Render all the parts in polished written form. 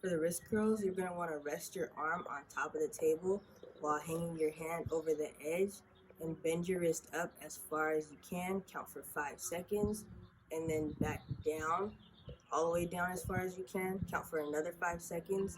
For the wrist curls, you're going to want to rest your arm on top of the table while hanging your hand over the edge and bend your wrist up as far as you can. Count for 5 seconds and then back down, all the way down as far as you can. Count for another 5 seconds.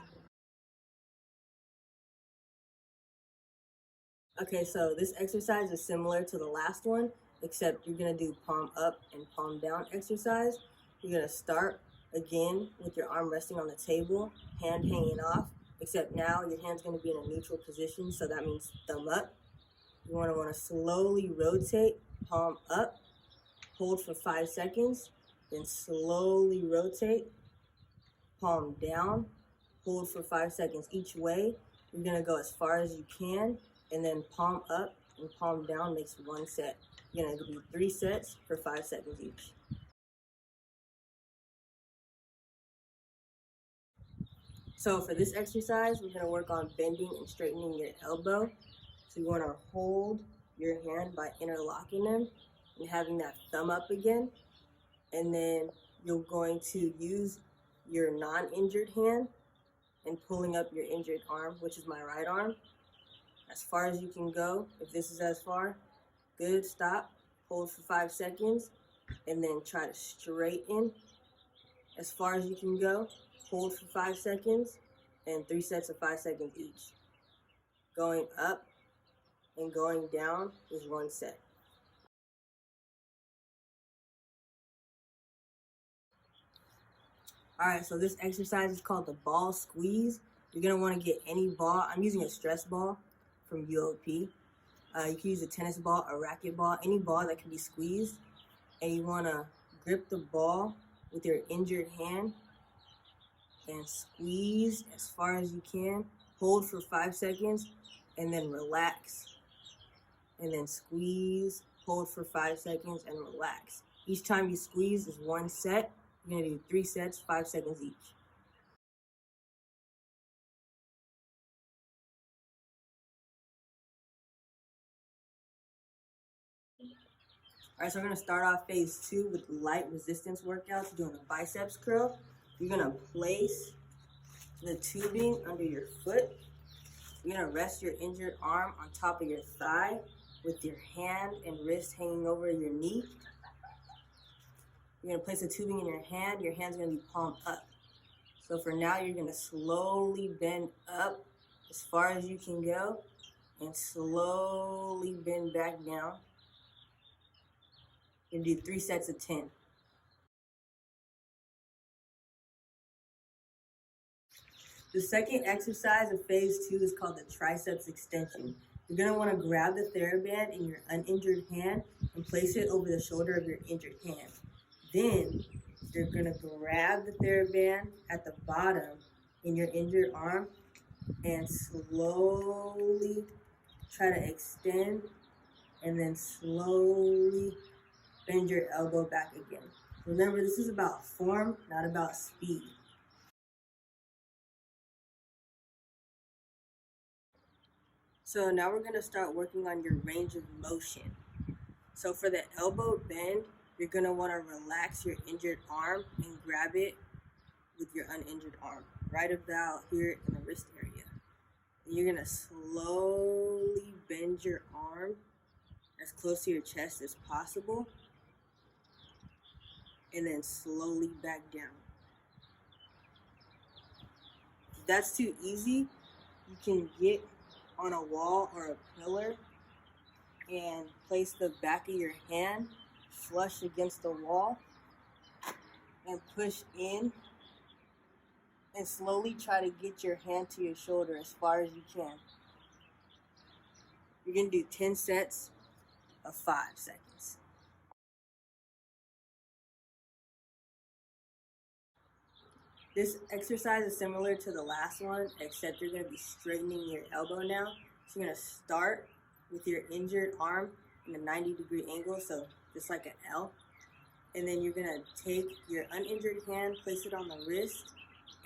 Okay, so this exercise is similar to the last one, except you're going to do palm up and palm down exercise. You're going to start again with your arm resting on the table, hand hanging off, except now your hand's going to be in a neutral position, so that means thumb up. You want to slowly rotate, palm up, hold for 5 seconds, then slowly rotate, palm down, hold for 5 seconds each way. You're going to go as far as you can, and then palm up and palm down makes 1 set. You're going to do 3 sets for 5 seconds each. So for this exercise, we're going to work on bending and straightening your elbow. So you want to hold your hand by interlocking them and having that thumb up again. And then you're going to use your non-injured hand and pulling up your injured arm, which is my right arm, as far as you can go. If this is as far, good, stop, hold for 5 seconds, and then try to straighten as far as you can go. Hold for 5 seconds, and 3 sets of 5 seconds each. Going up and going down is 1 set. Alright, so this exercise is called the ball squeeze. You're going to want to get any ball. I'm using a stress ball from UOP. You can use a tennis ball, a racket ball, any ball that can be squeezed. And you want to grip the ball with your injured hand and squeeze as far as you can. Hold for 5 seconds and then relax. And then squeeze, hold for 5 seconds and relax. Each time you squeeze is 1 set. You're going to do 3 sets, 5 seconds each. Alright, so we're going to start off phase 2 with light resistance workouts, doing a biceps curl. You're going to place the tubing under your foot. You're going to rest your injured arm on top of your thigh with your hand and wrist hanging over your knee. You're going to place the tubing in your hand. Your hand's going to be palm up. So for now, you're going to slowly bend up as far as you can go and slowly bend back down. You're going to do 3 sets of 10. The second exercise of phase 2 is called the triceps extension. You're going to want to grab the TheraBand in your uninjured hand and place it over the shoulder of your injured hand. Then you're going to grab the TheraBand at the bottom in your injured arm and slowly try to extend and then slowly bend your elbow back again. Remember, this is about form, not about speed. So now we're going to start working on your range of motion. So for the elbow bend, you're going to want to relax your injured arm and grab it with your uninjured arm, right about here in the wrist area. And you're going to slowly bend your arm as close to your chest as possible, and then slowly back down. If that's too easy, you can get on a wall or a pillar and place the back of your hand flush against the wall and push in and slowly try to get your hand to your shoulder as far as you can. You're going to do 10 sets of 5 seconds. This exercise is similar to the last one, except you're going to be straightening your elbow now. So you're going to start with your injured arm in a 90-degree angle, so just like an L. And then you're going to take your uninjured hand, place it on the wrist,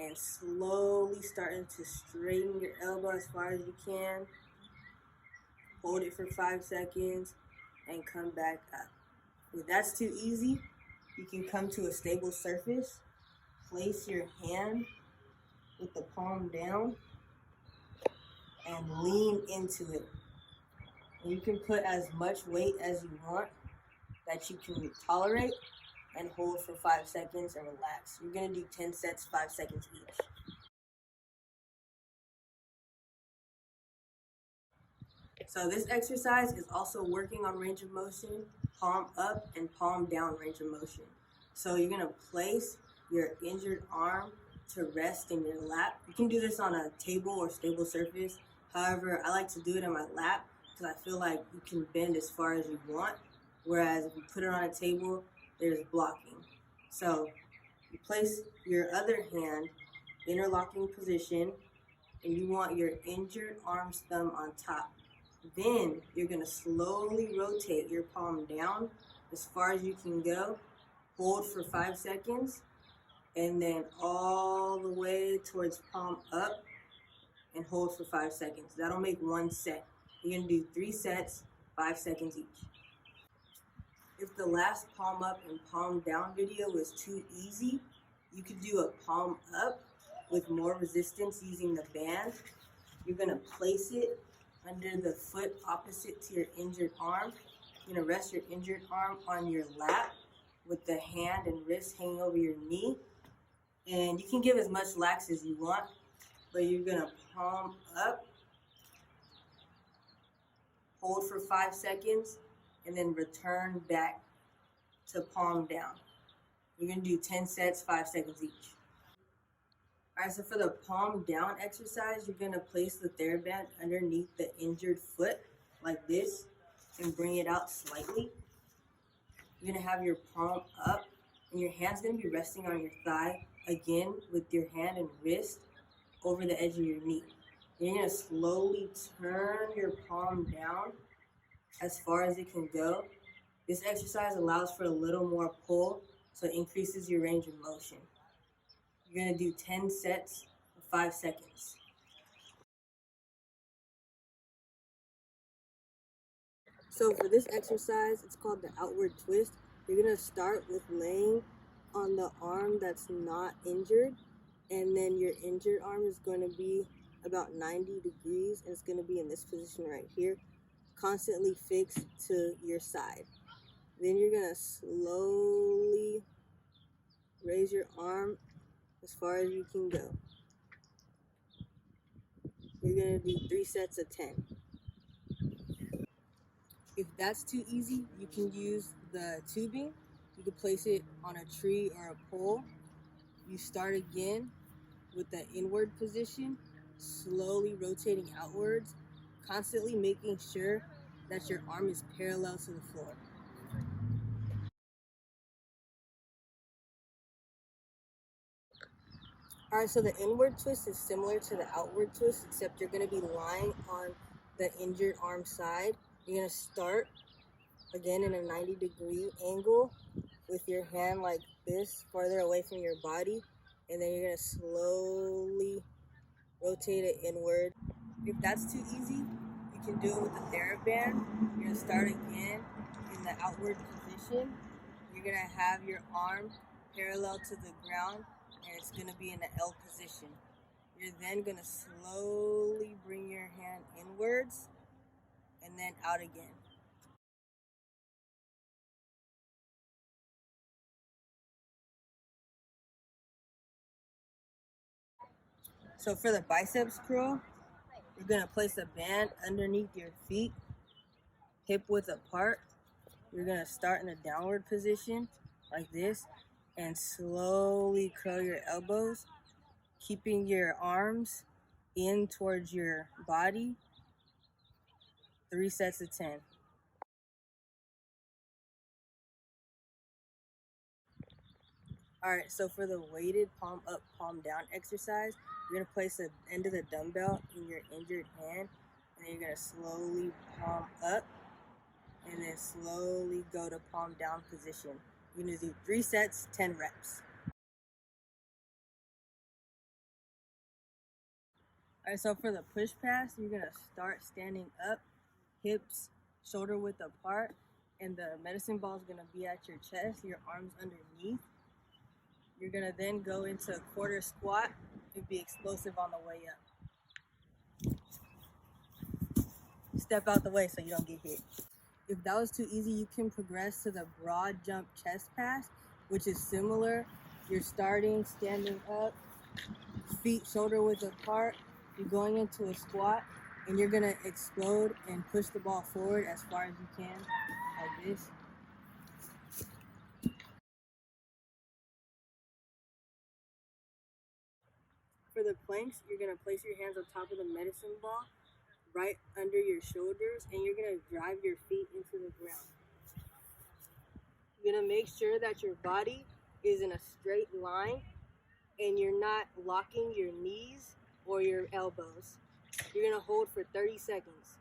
and slowly starting to straighten your elbow as far as you can. Hold it for 5 seconds and come back up. If that's too easy, you can come to a stable surface, place your hand with the palm down and lean into it. And you can put as much weight as you want that you can tolerate and hold for 5 seconds and relax. You're gonna do 10 sets, 5 seconds each. So this exercise is also working on range of motion, palm up and palm down range of motion. So you're gonna place your injured arm to rest in your lap. You can do this on a table or stable surface. However, I like to do it in my lap because I feel like you can bend as far as you want. Whereas if you put it on a table, there's blocking. So you place your other hand interlocking position and you want your injured arm's thumb on top. Then you're gonna slowly rotate your palm down as far as you can go, hold for 5 seconds, and then all the way towards palm up and hold for 5 seconds. That'll make 1 set. You're gonna do 3 sets, 5 seconds each. If the last palm up and palm down video was too easy, you could do a palm up with more resistance using the band. You're gonna place it under the foot opposite to your injured arm. You're gonna rest your injured arm on your lap with the hand and wrist hanging over your knee. And you can give as much lax as you want, but you're gonna palm up, hold for 5 seconds, and then return back to palm down. You're gonna do 10 sets, 5 seconds each. All right, so for the palm down exercise, you're gonna place the TheraBand underneath the injured foot like this and bring it out slightly. You're gonna have your palm up and your hand's gonna be resting on your thigh again with your hand and wrist over the edge of your knee. You're gonna slowly turn your palm down as far as it can go. This exercise allows for a little more pull, so it increases your range of motion. You're gonna do 10 sets of 5 seconds. So for this exercise, it's called the outward twist. You're gonna start with laying on the arm that's not injured, and then your injured arm is going to be about 90 degrees, and it's going to be in this position right here, constantly fixed to your side. Then you're going to slowly raise your arm as far as you can go. You're going to do 3 sets of 10. If that's too easy, you can use the tubing. You can place it on a tree or a pole. You start again with the inward position, slowly rotating outwards, constantly making sure that your arm is parallel to the floor. All right, so the inward twist is similar to the outward twist, except you're gonna be lying on the injured arm side. You're gonna start again in a 90-degree angle with your hand like this, farther away from your body, and then you're gonna slowly rotate it inward. If that's too easy, you can do it with the TheraBand. You're gonna start again in the outward position. You're gonna have your arm parallel to the ground, and it's gonna be in the L position. You're then gonna slowly bring your hand inwards and then out again. So for the biceps curl, you're gonna place a band underneath your feet, hip width apart. You're gonna start in a downward position like this and slowly curl your elbows, keeping your arms in towards your body. 3 sets of 10. All right, so for the weighted palm up, palm down exercise, you're gonna place the end of the dumbbell in your injured hand, and then you're gonna slowly palm up, and then slowly go to palm down position. You're gonna do 3 sets, 10 reps. All right, so for the push pass, you're gonna start standing up, hips shoulder width apart, and the medicine ball is gonna be at your chest, your arms underneath. You're gonna then go into a quarter squat. can be explosive on the way up. Step out the way so you don't get hit. If that was too easy, you can progress to the broad jump chest pass, which is similar. You're standing up, feet shoulder width apart. You're going into a squat, and you're gonna explode and push the ball forward as far as you can, like this. For the planks, you're gonna place your hands on top of the medicine ball, right under your shoulders, and you're gonna drive your feet into the ground. You're gonna make sure that your body is in a straight line and you're not locking your knees or your elbows. You're gonna hold for 30 seconds.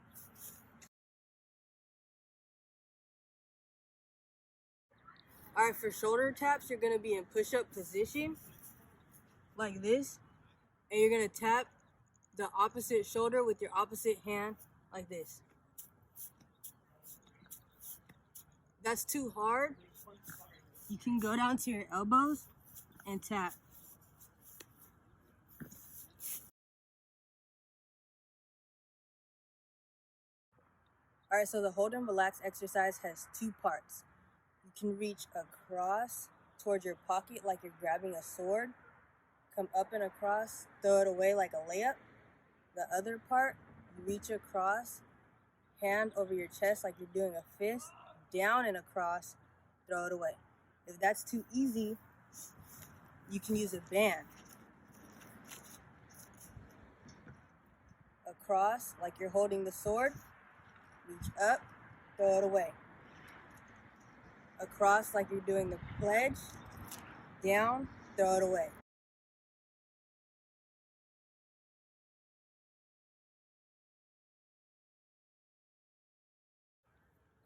All right, for shoulder taps, you're gonna be in push-up position, like this, and you're gonna tap the opposite shoulder with your opposite hand, like this. That's too hard. You can go down to your elbows and tap. All right, so the hold and relax exercise has two parts. You can reach across towards your pocket like you're grabbing a sword, come up and across, throw it away like a layup. The other part, you reach across, hand over your chest like you're doing a fist, down and across, throw it away. If that's too easy, you can use a band. Across like you're holding the sword, reach up, throw it away. Across like you're doing the pledge, down, throw it away.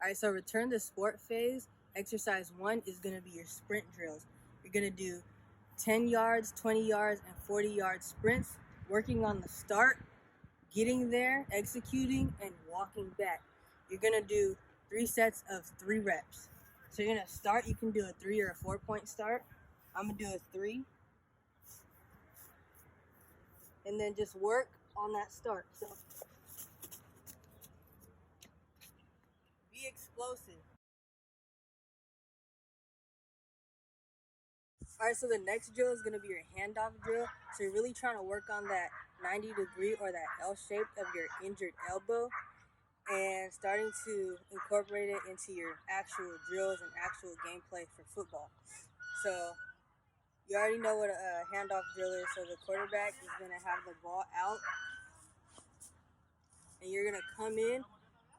All right, so return to sport phase. Exercise 1 is gonna be your sprint drills. You're gonna do 10 yards, 20 yards, and 40-yard sprints, working on the start, getting there, executing, and walking back. You're gonna do 3 sets of 3 reps. So you're gonna start, you can do a 3 or a 4-point start. I'm gonna do a 3. And then just work on that start. So be explosive. All right, so the next drill is gonna be your handoff drill. So you're really trying to work on that 90-degree or that L shape of your injured elbow and starting to incorporate it into your actual drills and actual gameplay for football. So you already know what a handoff drill is. So the quarterback is gonna have the ball out and you're gonna come in,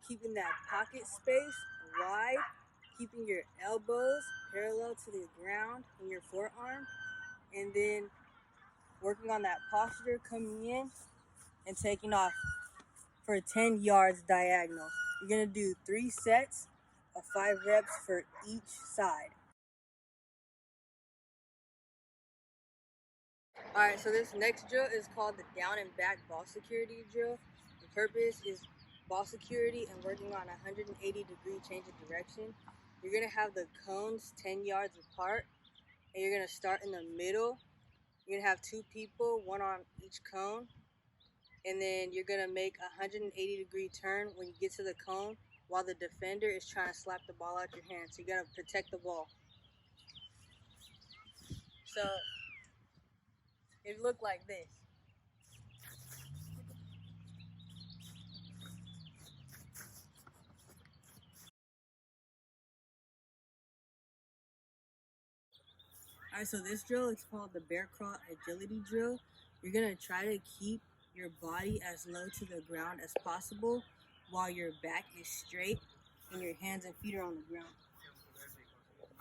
keeping that pocket space wide, keeping your elbows parallel to the ground in your forearm, and then working on that posture, coming in and taking off for 10 yards diagonal. You're gonna do 3 sets of 5 reps for each side. All right, so this next drill is called the down and back ball security drill. The purpose is ball security and working on a 180-degree change of direction. You're gonna have the cones 10 yards apart, and you're gonna start in the middle. You're gonna have 2 people, 1 on each cone, and then you're gonna make a 180-degree turn when you get to the cone while the defender is trying to slap the ball out your hand. So you gotta protect the ball. So it looked like this. All right, so this drill is called the bear crawl agility drill. You're gonna try to keep your body as low to the ground as possible while your back is straight and your hands and feet are on the ground.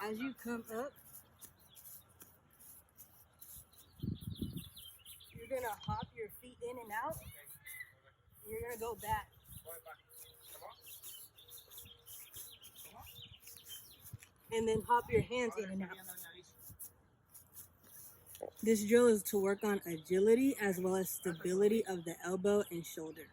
As you come up, you're gonna hop your feet in and out, and you're gonna go back. And then hop your hands in and out. This drill is to work on agility as well as stability of the elbow and shoulder.